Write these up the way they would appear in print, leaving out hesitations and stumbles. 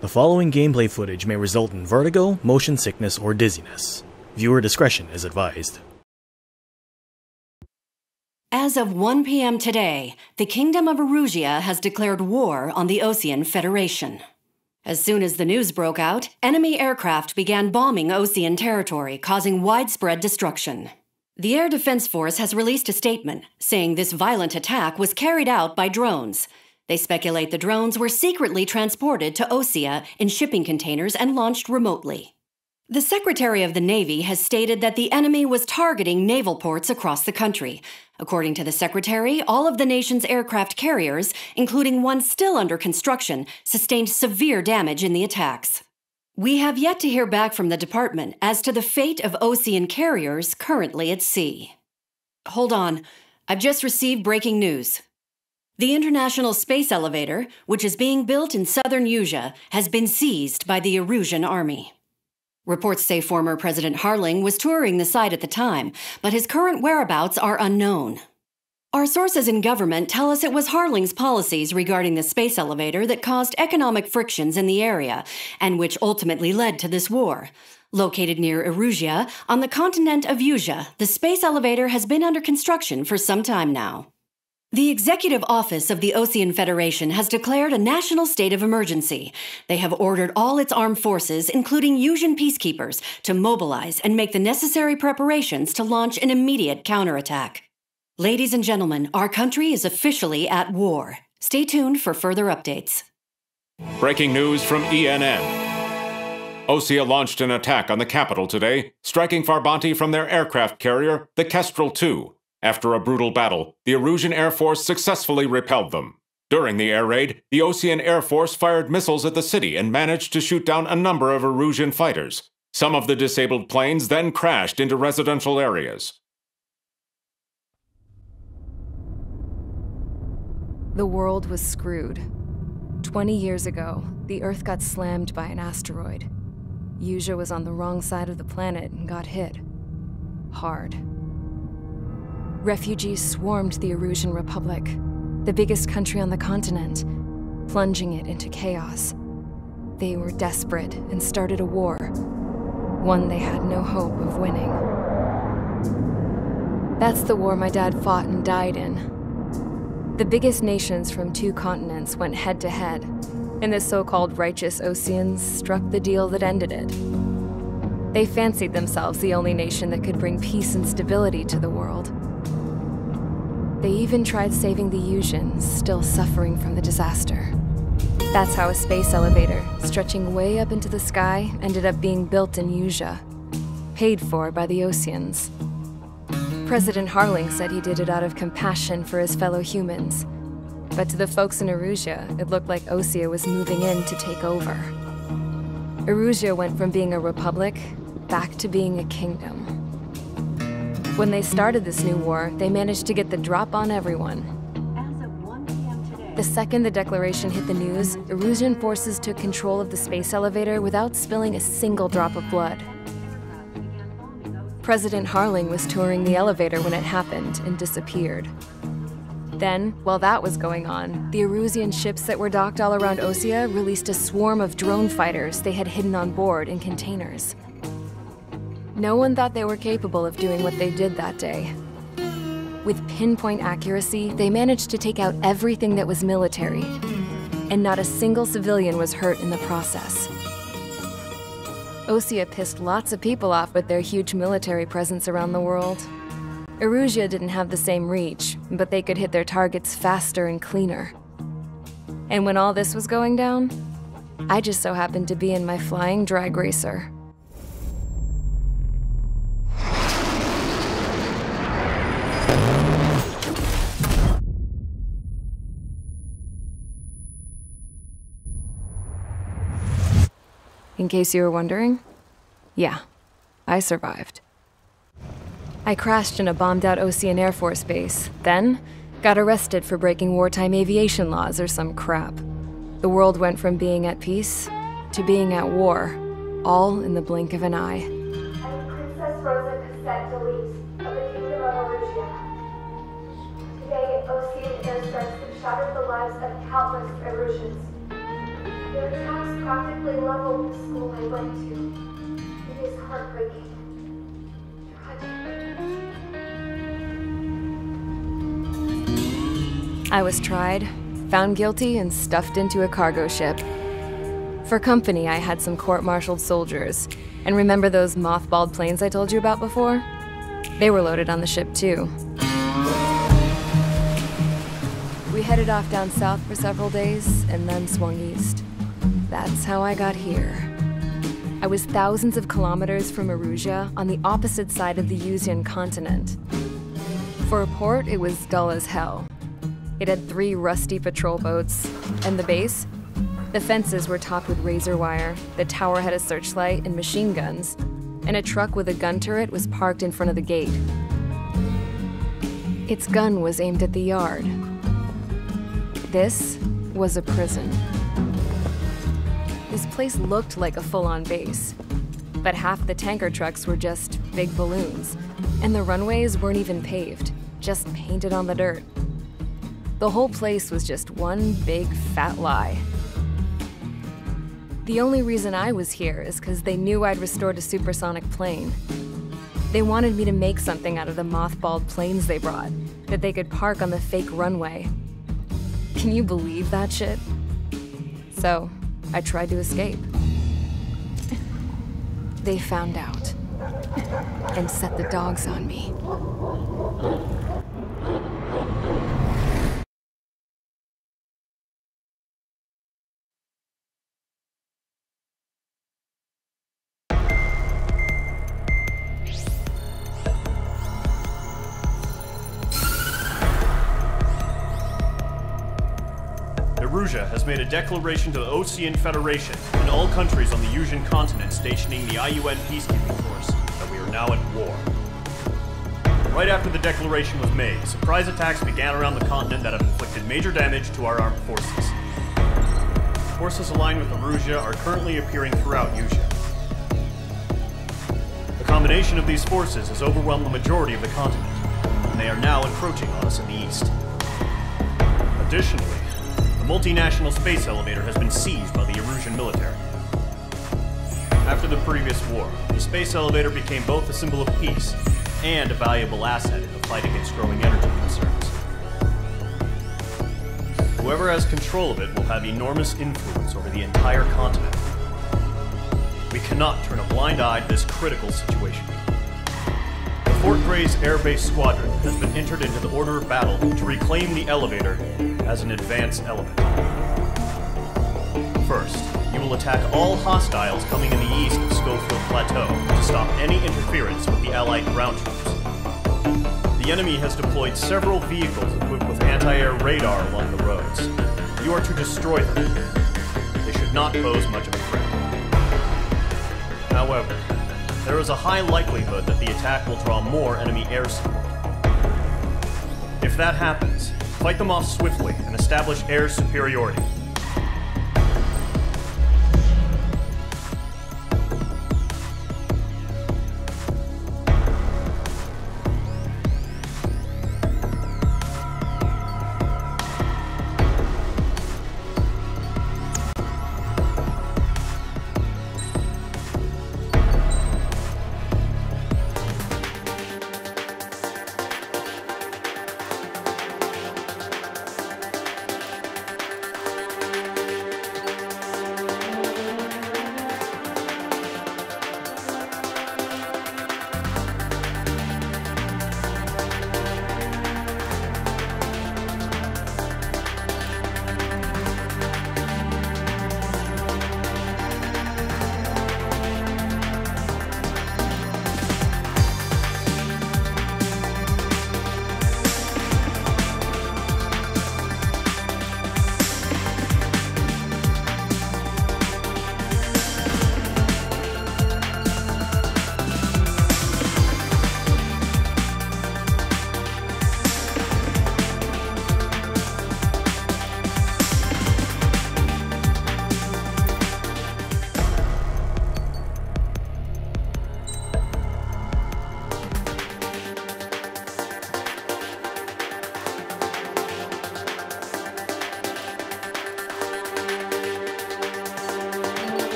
The following gameplay footage may result in vertigo, motion sickness, or dizziness. Viewer discretion is advised. As of 1 p.m. today, the Kingdom of Erusia has declared war on the Osean Federation. As soon as the news broke out, enemy aircraft began bombing Osean territory, causing widespread destruction. The Air Defense Force has released a statement saying this violent attack was carried out by drones. They speculate the drones were secretly transported to Osea in shipping containers and launched remotely. The Secretary of the Navy has stated that the enemy was targeting naval ports across the country. According to the Secretary, all of the nation's aircraft carriers, including one still under construction, sustained severe damage in the attacks. We have yet to hear back from the department as to the fate of Osean carriers currently at sea. Hold on, I've just received breaking news. The International Space Elevator, which is being built in southern Erusia, has been seized by the Erusian army. Reports say former President Harling was touring the site at the time, but his current whereabouts are unknown. Our sources in government tell us it was Harling's policies regarding the space elevator that caused economic frictions in the area, and which ultimately led to this war. Located near Erusia, on the continent of Erusia, the space elevator has been under construction for some time now. The Executive Office of the Osean Federation has declared a national state of emergency. They have ordered all its armed forces, including Erusian peacekeepers, to mobilize and make the necessary preparations to launch an immediate counterattack. Ladies and gentlemen, our country is officially at war. Stay tuned for further updates. Breaking news from ENN. Osea launched an attack on the capital today, striking Farbanti from their aircraft carrier, the Kestrel II. After a brutal battle, the Erusian Air Force successfully repelled them. During the air raid, the Osean Air Force fired missiles at the city and managed to shoot down a number of Erusian fighters. Some of the disabled planes then crashed into residential areas. The world was screwed. 20 years ago, the Earth got slammed by an asteroid. Erusia was on the wrong side of the planet and got hit. Hard. Refugees swarmed the Erusian Republic, the biggest country on the continent, plunging it into chaos. They were desperate and started a war, one they had no hope of winning. That's the war my dad fought and died in. The biggest nations from 2 continents went head-to-head, and the so-called righteous Oseans struck the deal that ended it. They fancied themselves the only nation that could bring peace and stability to the world. They even tried saving the Erusians, still suffering from the disaster. That's how a space elevator, stretching way up into the sky, ended up being built in Erusia, paid for by the Oseans. President Harling said he did it out of compassion for his fellow humans, but to the folks in Erusia, it looked like Osea was moving in to take over. Erusia went from being a republic back to being a kingdom. When they started this new war, they managed to get the drop on everyone. As of 1 p.m. today, The second the declaration hit the news, Erusian forces took control of the space elevator without spilling a single drop of blood. President Harling was touring the elevator when it happened and disappeared. Then, while that was going on, the Erusian ships that were docked all around Osea released a swarm of drone fighters they had hidden on board in containers. No one thought they were capable of doing what they did that day. With pinpoint accuracy, they managed to take out everything that was military, and not a single civilian was hurt in the process. Osea pissed lots of people off with their huge military presence around the world. Erusia didn't have the same reach, but they could hit their targets faster and cleaner. And when all this was going down, I just so happened to be in my flying drag racer. In case you were wondering, yeah, I survived. I crashed in a bombed-out Osean Air Force base, then got arrested for breaking wartime aviation laws or some crap. The world went from being at peace to being at war, all in the blink of an eye. I'm Princess Rosa Cassette Delise of the Kingdom of Erusia. Today, Osean airstrikes have shattered the lives of countless Erusians. Their attacks practically level with the school I went to. It is heartbreaking. I was tried, found guilty, and stuffed into a cargo ship. For company, I had some court-martialed soldiers. And remember those mothballed planes I told you about before? They were loaded on the ship too. We headed off down south for several days, and then swung east. That's how I got here. I was thousands of kilometers from Erusia, on the opposite side of the Yuzian continent. For a port, it was dull as hell. It had 3 rusty patrol boats, and the base? The fences were topped with razor wire, the tower had a searchlight and machine guns, and a truck with a gun turret was parked in front of the gate. Its gun was aimed at the yard. This was a prison. This place looked like a full-on base, but half the tanker trucks were just big balloons, and the runways weren't even paved, just painted on the dirt. The whole place was just one big fat lie. The only reason I was here is because they knew I'd restored a supersonic plane. They wanted me to make something out of the mothballed planes they brought, that they could park on the fake runway. Can you believe that shit? So, I tried to escape. They found out, and set the dogs on me. Erusia has made a declaration to the Ocean Federation and all countries on the Yuzian continent stationing the IUN peacekeeping force that we are now at war. Right after the declaration was made, surprise attacks began around the continent that have inflicted major damage to our armed forces. Forces aligned with Erusia are currently appearing throughout Yusia. The combination of these forces has overwhelmed the majority of the continent, and they are now encroaching on us in the east. Additionally, the multinational space elevator has been seized by the Erusian military. After the previous war, the space elevator became both a symbol of peace and a valuable asset in the fight against growing energy concerns. Whoever has control of it will have enormous influence over the entire continent. We cannot turn a blind eye to this critical situation. The Fort Gray's Air Base Squadron has been entered into the order of battle to reclaim the elevator as an advance element. First, you will attack all hostiles coming in the east of Schofield Plateau to stop any interference with the Allied ground troops. The enemy has deployed several vehicles equipped with anti-air radar along the roads. You are to destroy them. They should not pose much of a threat. However, there is a high likelihood that the attack will draw more enemy air support. If that happens, fight them off swiftly and establish air superiority.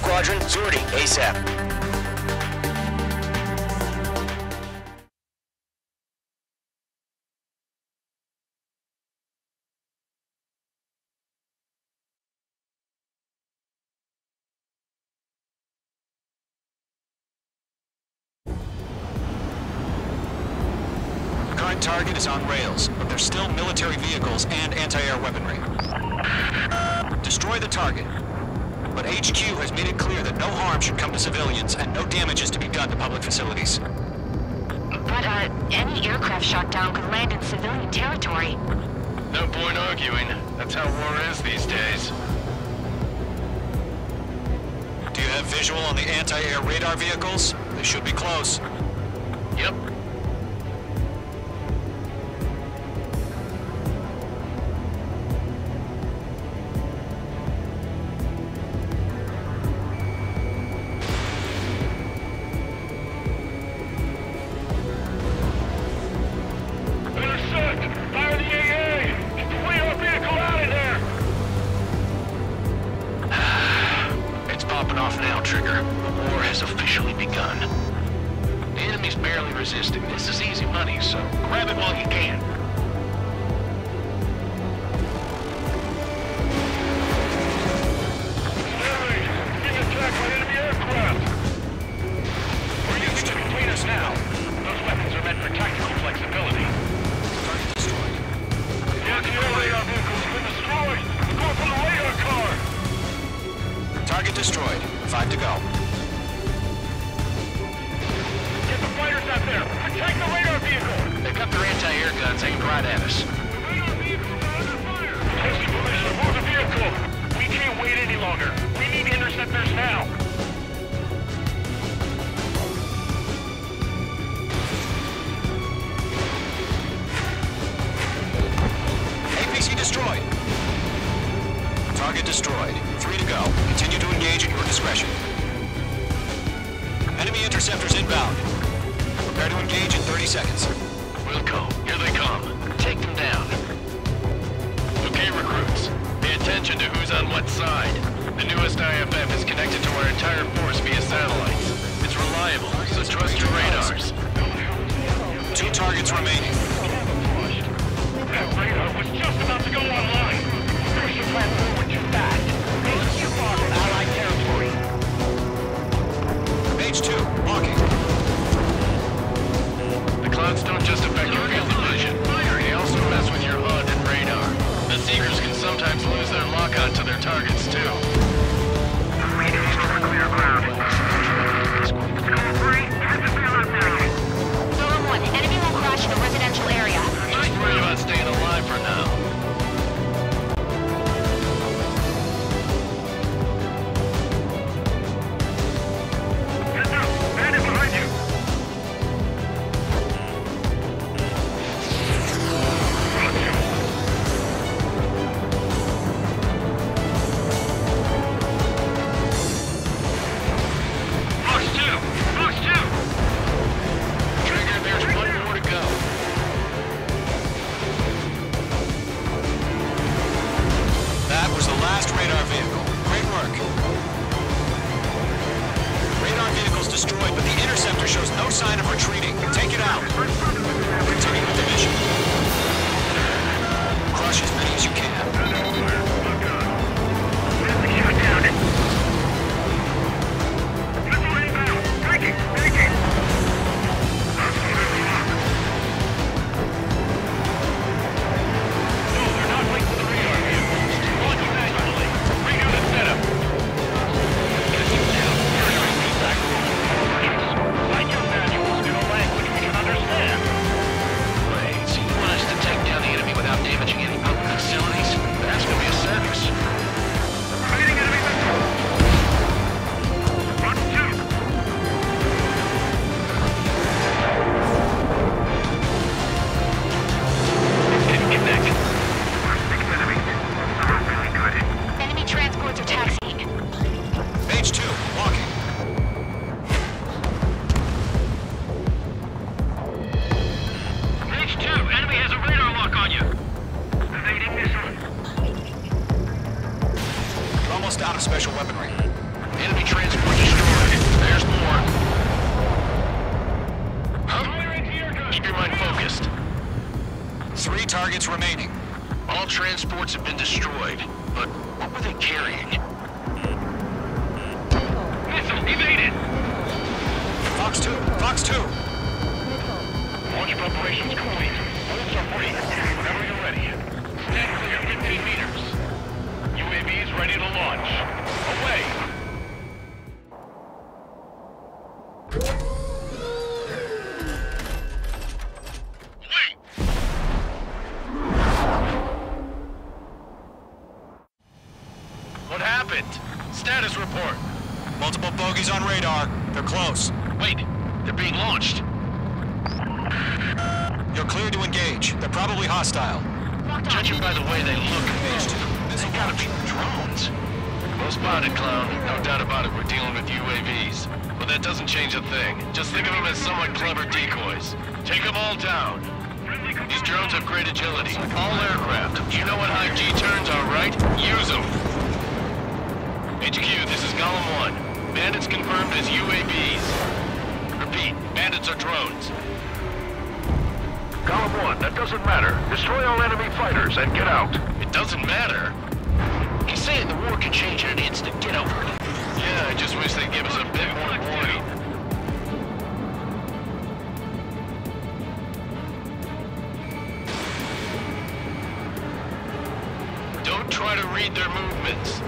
Squadron, Zordy, ASAP. Current target is on rails, but there's still military vehicles and anti-air weaponry. Destroy the target. But HQ has made it clear that no harm should come to civilians and no damage is to be done to public facilities. But, any aircraft shot down could land in civilian territory. No point arguing. That's how war is these days. Do you have visual on the anti-air radar vehicles? They should be close. Yep. Resisting. This is easy money, so grab it while you can. Being attacked by enemy aircraft. We're using the containers now. Those weapons are meant for tactical flexibility. Target destroyed. The anti-air radar vehicle's been destroyed. We're going for the radar car. Target destroyed. 5 to go. Fighters out there! Protect the radar vehicle! They've got their anti-air guns aimed right at us. The radar vehicle's under fire! Testing permission, move the vehicle! We can't wait any longer. We need interceptors now! APC destroyed. Target destroyed. 3 to go. Continue to engage at your discretion. Enemy interceptors inbound. Prepare to engage in 30 seconds. We'll go. Here they come. Take them down. Okay, recruits. Pay attention to who's on what side. The newest IFF is connected to our entire force via satellites. It's reliable, so trust your radars. 2 targets remaining. That radar was just about to go online. We should plan forward too fast. Make too far from Allied territory. Page 2, walking. Clouds don't just affect your field of vision. They also mess with your HUD and radar. The Seekers can sometimes lose their lock-on to their targets, too. Radars over clear ground. Call 3, head to field now. Zone 1, enemy will crash in a residential area. Just worry about staying alive for now. Destroyed, but the interceptor shows no sign of retreating. Take it out. Continue with the mission. Crush as many as you can. Language we can understand. targets remaining. All transports have been destroyed, but what were they carrying? Missile evaded! Fox 2! Fox 2! Launch preparations complete. Bolts are free. Whenever you're ready. Stand clear 15 meters. UAVs ready to launch. Away! What happened? Status report. Multiple bogies on radar. They're close. Wait, they're being launched. You're cleared to engage. They're probably hostile. Judging by the way they look, they gotta be drones. Well spotted, clown. No doubt about it, we're dealing with UAVs. But that doesn't change a thing. Just think of them as somewhat clever decoys. Take them all down. These drones have great agility. All aircraft. You know what high G turns are, right? Use them. HQ, this is Golem 1. Bandits confirmed as UAVs. Repeat, bandits are drones. Golem 1, that doesn't matter. Destroy all enemy fighters and get out. It doesn't matter? He's saying the war can change in an instant. Get over it. Yeah, I just wish they'd give us a bit more warning. Don't try to read their movements.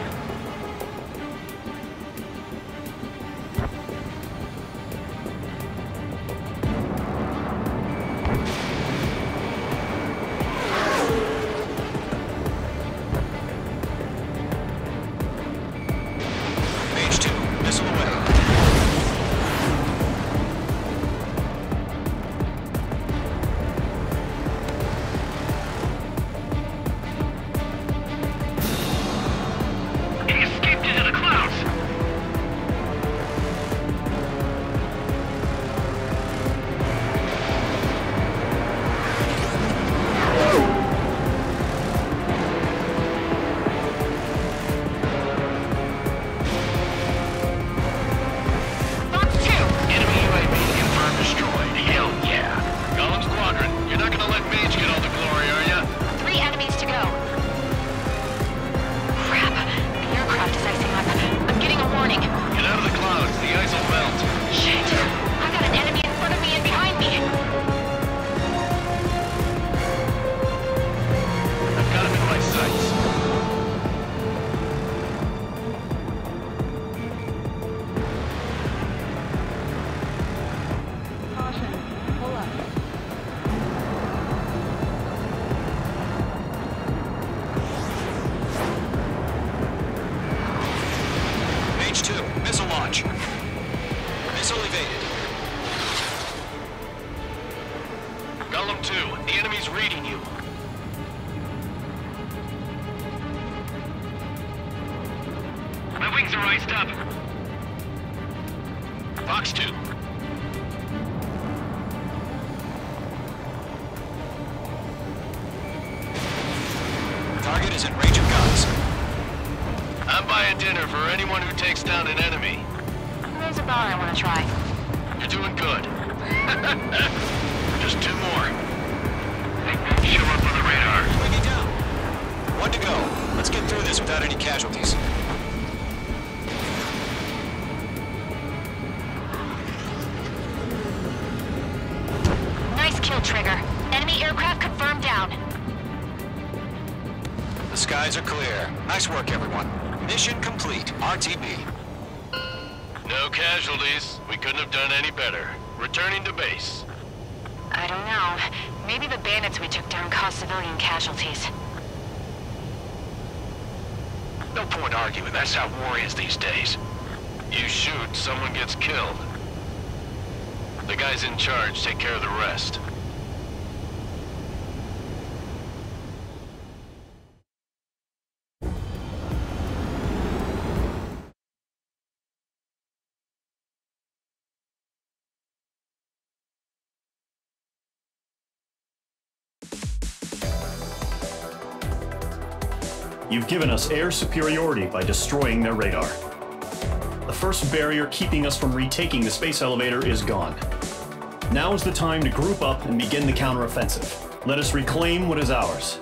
Golem 2, the enemy's reading you. My wings are iced up. Fox 2. Target is in range of guns. I'm buying dinner for anyone who takes down an enemy. There's a bar I want to try. You're doing good. Just 2 more. They won't show up on the radar. Swinging down. 1 to go. Let's get through this without any casualties. Nice kill, Trigger. Enemy aircraft confirmed down. The skies are clear. Nice work, everyone. Mission complete. RTB. No casualties. We couldn't have done any better. Returning to base. I don't know. Maybe the bandits we took down caused civilian casualties. No point arguing. That's how war is these days. You shoot, someone gets killed. The guys in charge take care of the rest. You've given us air superiority by destroying their radar. The first barrier keeping us from retaking the space elevator is gone. Now is the time to group up and begin the counteroffensive. Let us reclaim what is ours.